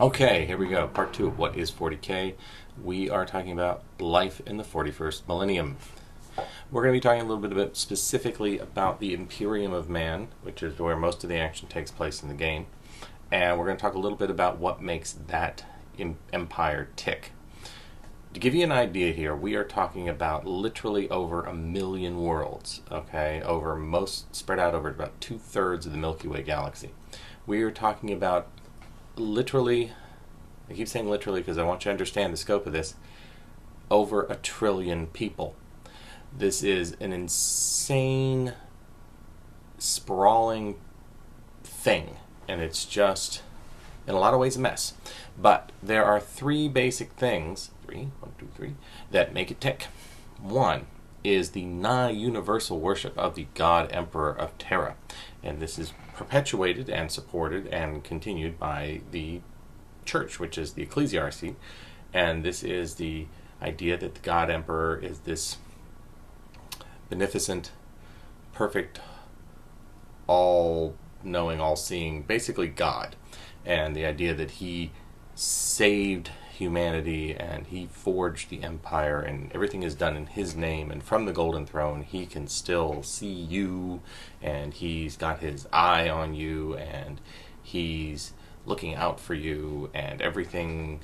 Okay, here we go. Part 2 of What is 40K? We are talking about life in the 41st millennium. We're going to be talking a little bit specifically about the Imperium of Man, which is where most of the action takes place in the game. And we're going to talk a little bit about what makes that empire tick. To give you an idea here, we are talking about literally over 1 million worlds, okay? Spread out over about 2/3 of the Milky Way galaxy. We are talking about literally, I keep saying literally because I want you to understand the scope of this, over 1 trillion people. This is an insane, sprawling thing, and it's just, in a lot of ways, a mess. But there are 3 basic things, that make it tick. One is the nigh-universal worship of the God Emperor of Terra, and this is perpetuated and supported and continued by the church, which is the ecclesiarchy, and this is the idea that the God Emperor is this beneficent, perfect, all-knowing, all-seeing, basically God, and the idea that he saved humanity and he forged the empire and everything is done in his name, and from the golden throne he can still see you and he's got his eye on you and he's looking out for you, and everything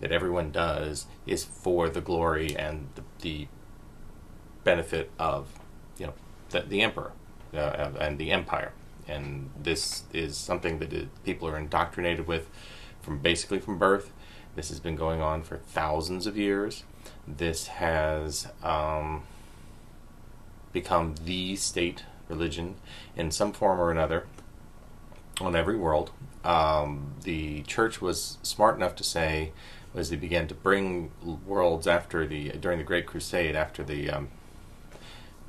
that everyone does is for the glory and the benefit of the emperor and the empire. And this is something that people are indoctrinated with from birth. This has been going on for thousands of years. This has become the state religion in some form or another on every world. The church was smart enough to say, as they began to bring worlds during the Great Crusade, after the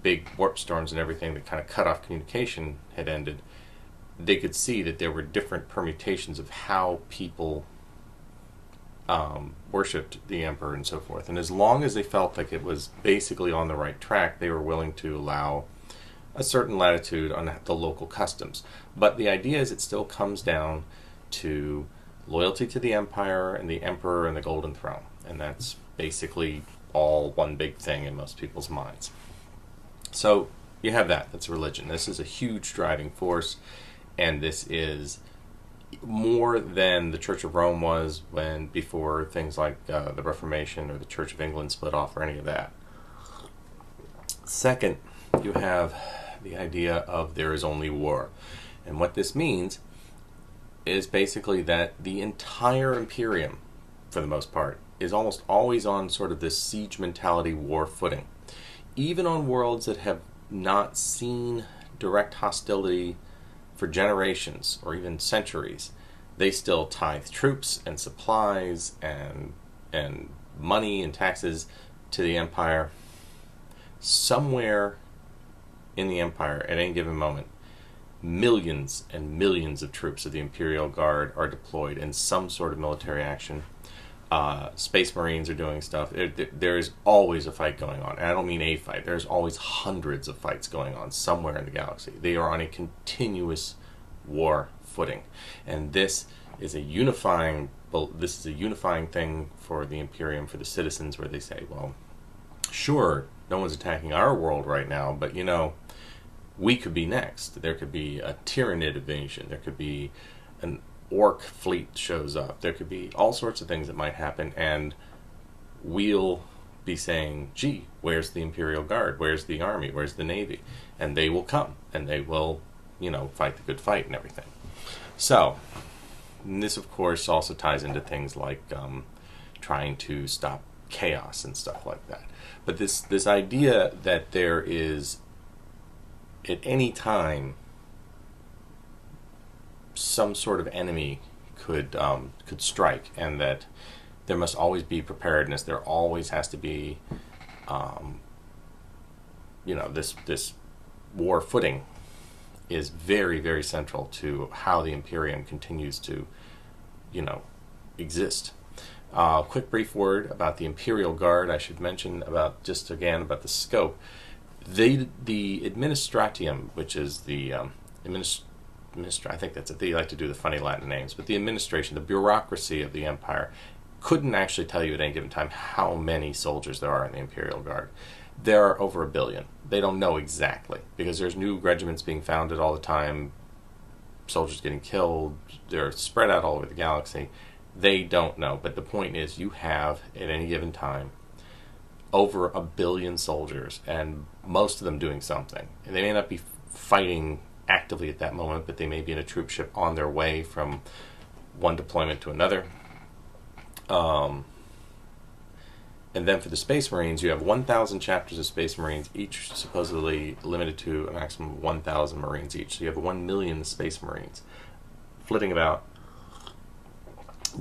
big warp storms and everything that kind of cut off communication had ended, they could see that there were different permutations of how people worshipped the emperor and so forth. And as long as they felt like it was basically on the right track, they were willing to allow a certain latitude on the local customs. But the idea is it still comes down to loyalty to the empire and the emperor and the golden throne. And that's basically all one big thing in most people's minds. So you have that. That's religion. This is a huge driving force, and this is more than the Church of Rome was before things like the Reformation or the Church of England split off or any of that. Second, you have the idea of there is only war. And what this means is basically that the entire Imperium, for the most part, is almost always on sort of this siege mentality war footing. Even on worlds that have not seen direct hostility for generations or even centuries, they still tithe troops and supplies and money and taxes to the empire. Somewhere in the empire at any given moment, millions and millions of troops of the Imperial Guard are deployed in some sort of military action. Space Marines are doing stuff. There is always a fight going on. And I don't mean a fight. There's always hundreds of fights going on somewhere in the galaxy. They are on a continuous war footing. And this is a unifying thing for the Imperium, for the citizens, where they say, well, sure, no one's attacking our world right now, but we could be next. There could be a Tyranid invasion. There could be an orc fleet shows up. There could be all sorts of things that might happen, and we'll be saying, gee, where's the Imperial Guard? Where's the army? Where's the navy? And they will come, and they will, fight the good fight and everything. So, this, of course, also ties into things like trying to stop chaos and stuff like that. But this idea that there is, at any time, some sort of enemy could strike, and that there must always be preparedness. There always has to be, this war footing is very, very central to how the Imperium continues to, exist. Quick brief word about the Imperial Guard. I should mention about the scope. The Administratium, which is the I think that's it. They like to do the funny Latin names, but the administration, the bureaucracy of the empire, couldn't actually tell you at any given time how many soldiers there are in the Imperial Guard. There are over 1 billion. They don't know exactly, because there's new regiments being founded all the time, soldiers getting killed, they're spread out all over the galaxy. They don't know, but the point is you have, at any given time, over 1 billion soldiers, and most of them doing something. And they may not be fighting actively at that moment, but they may be in a troop ship on their way from one deployment to another. And then for the Space Marines, you have 1,000 chapters of Space Marines, each supposedly limited to a maximum of 1,000 Marines each. So you have 1 million Space Marines flitting about,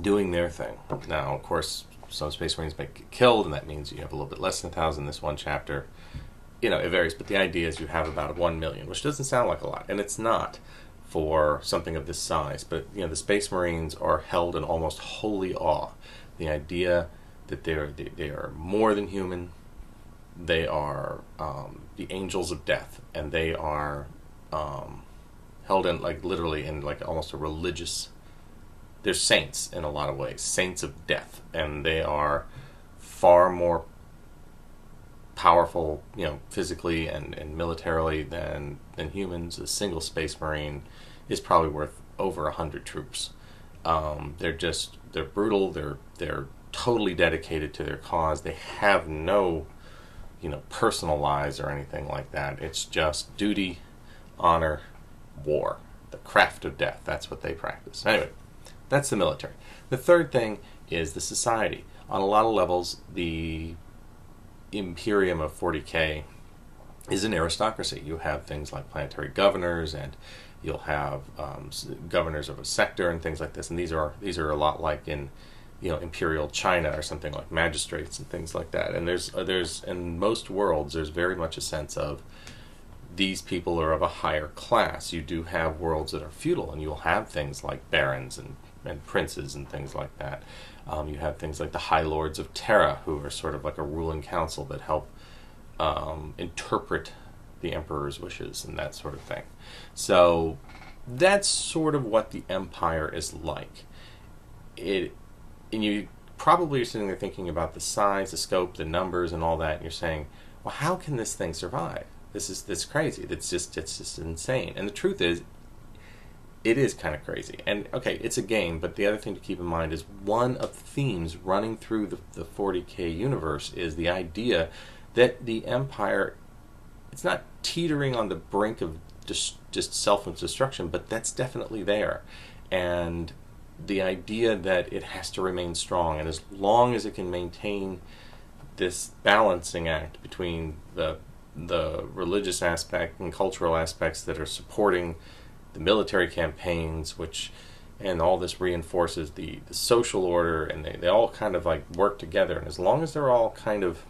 doing their thing. Now, of course, some Space Marines may get killed, and that means you have a little bit less than 1,000 in this one chapter. You know, it varies, but the idea is you have about 1 million, which doesn't sound like a lot, and it's not for something of this size. But, you know, the Space Marines are held in almost holy awe. The idea that they are more than human, they are the angels of death, and they are held in, like, literally in, like, almost a religious. They're saints in a lot of ways, saints of death, and they are far more powerful, you know, physically and militarily than humans. A single Space Marine is probably worth over 100 troops. They're brutal. They're totally dedicated to their cause. They have no, you know, personal lives or anything like that. It's just duty, honor, war, the craft of death. That's what they practice. Anyway, that's the military. The third thing is the society. On a lot of levels, the Imperium of 40K is an aristocracy. You have things like planetary governors, and you'll have governors of a sector and things like this. And these are a lot like in, you know, Imperial China or something, like magistrates and things like that. And there's in most worlds, there's very much a sense of these people are of a higher class. You do have worlds that are feudal, and you'll have things like barons and princes and things like that. You have things like the High Lords of Terra, who are sort of like a ruling council that help interpret the Emperor's wishes and that sort of thing. So that's sort of what the Empire is like. And you probably are sitting there thinking about the size, the scope, the numbers, and all that, and you're saying, well, how can this thing survive? This is crazy. It's just insane. And the truth is, it is kind of crazy. And okay, it's a game, but the other thing to keep in mind is one of the themes running through the 40K universe is the idea that the Empire, it's not teetering on the brink of just self-destruction, but that's definitely there. And the idea that it has to remain strong, and as long as it can maintain this balancing act between the religious aspect and cultural aspects that are supporting the military campaigns, and all this reinforces the social order, and they all kind of like work together. And as long as they're all kind of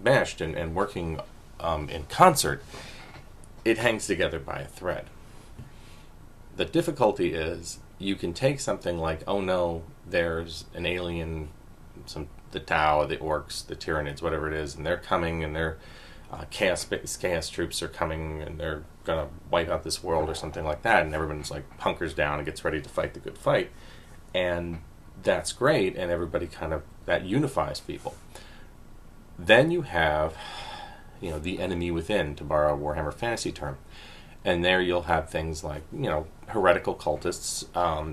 meshed and working in concert, it hangs together by a thread. The difficulty is you can take something like, oh no, there's an alien, the Tau, the Orcs, the Tyranids, whatever it is, and they're coming, and their chaos troops are coming, and they're going to wipe out this world or something like that, and everyone's like hunkers down and gets ready to fight the good fight. And that's great, and everybody kind of, that unifies people. Then you have, you know, the enemy within, to borrow a Warhammer Fantasy term. And there you'll have things like, you know, heretical cultists.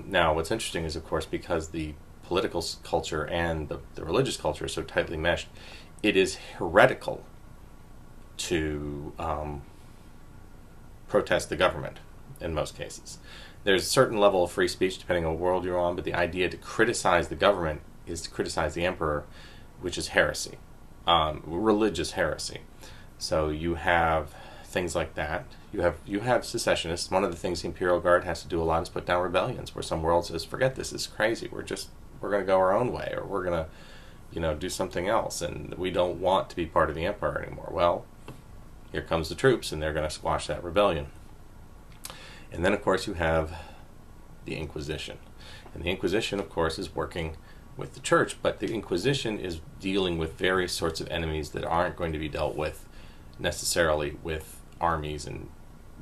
Now, what's interesting is, of course, because the political culture and the religious culture are so tightly meshed, it is heretical to protest the government in most cases. There's a certain level of free speech depending on what world you're on, but the idea to criticize the government is to criticize the emperor, which is heresy, religious heresy. So you have things like that. You have secessionists. One of the things the Imperial Guard has to do a lot is put down rebellions, where some world says, forget this is crazy, we're going to go our own way, or we're going to, you know, do something else, and we don't want to be part of the Empire anymore. Well, here comes the troops, and they're going to squash that rebellion. And then, of course, you have the Inquisition. And the Inquisition, of course, is working with the Church, but the Inquisition is dealing with various sorts of enemies that aren't going to be dealt with necessarily with armies and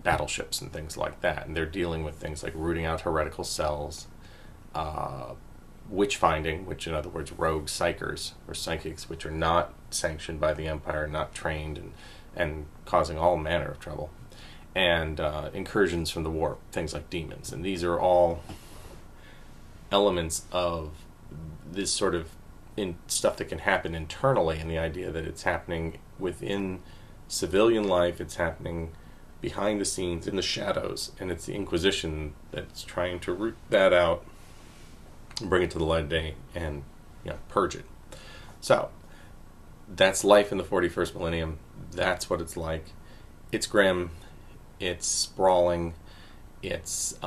battleships and things like that. And they're dealing with things like rooting out heretical cells, witch finding, which in other words, rogue psychers or psychics, which are not sanctioned by the Empire, not trained, and causing all manner of trouble, and incursions from the warp, things like demons. And these are all elements of this sort of stuff that can happen internally, and the idea that it's happening within civilian life, it's happening behind the scenes, in the shadows, and it's the Inquisition that's trying to root that out and bring it to the light of day and purge it. So that's life in the 41st millennium. That's what it's like. It's grim, it's sprawling, it's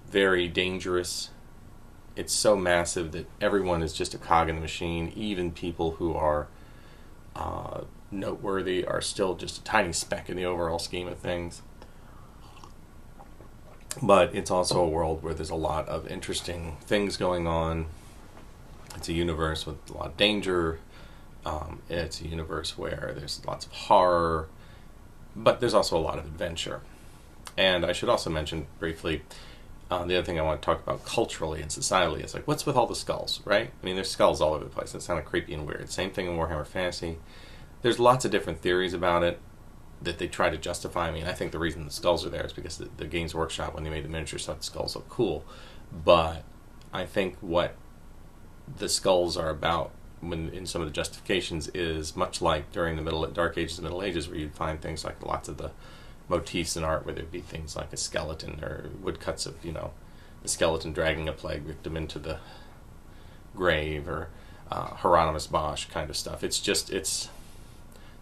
very dangerous. It's so massive that everyone is just a cog in the machine. Even people who are noteworthy are still just a tiny speck in the overall scheme of things. But it's also a world where there's a lot of interesting things going on. It's a universe with a lot of danger. It's a universe where there's lots of horror, but there's also a lot of adventure. And I should also mention briefly, the other thing I want to talk about culturally and societally is like, what's with all the skulls, right? I mean, there's skulls all over the place. It's kind of creepy and weird. Same thing in Warhammer Fantasy. There's lots of different theories about it that they try to justify. I mean, I think the reason the skulls are there is because the Games Workshop, when they made the miniatures, thought the skulls look cool. But I think what the skulls are about in some of the justifications is much like during the Dark Ages and Middle Ages, where you'd find things like lots of the motifs in art where there'd be things like a skeleton or woodcuts of, the skeleton dragging a plague victim into the grave, or Hieronymus Bosch kind of stuff. It's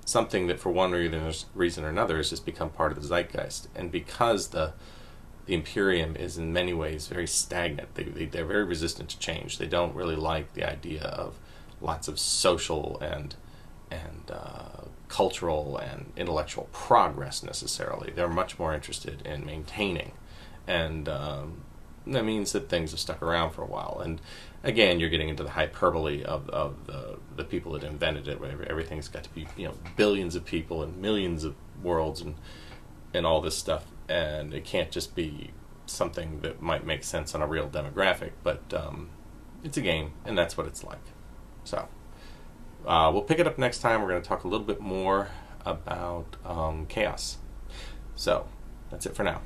something that for one reason or another has just become part of the zeitgeist. And because the Imperium is in many ways very stagnant, they're very resistant to change. They don't really like the idea of lots of social and cultural and intellectual progress necessarily. They're much more interested in maintaining, and that means that things have stuck around for a while. And again, you're getting into the hyperbole of the people that invented it, where everything's got to be billions of people and millions of worlds and all this stuff, and it can't just be something that might make sense on a real demographic. But it's a game, and that's what it's like. So we'll pick it up next time. We're going to talk a little bit more about chaos. So that's it for now.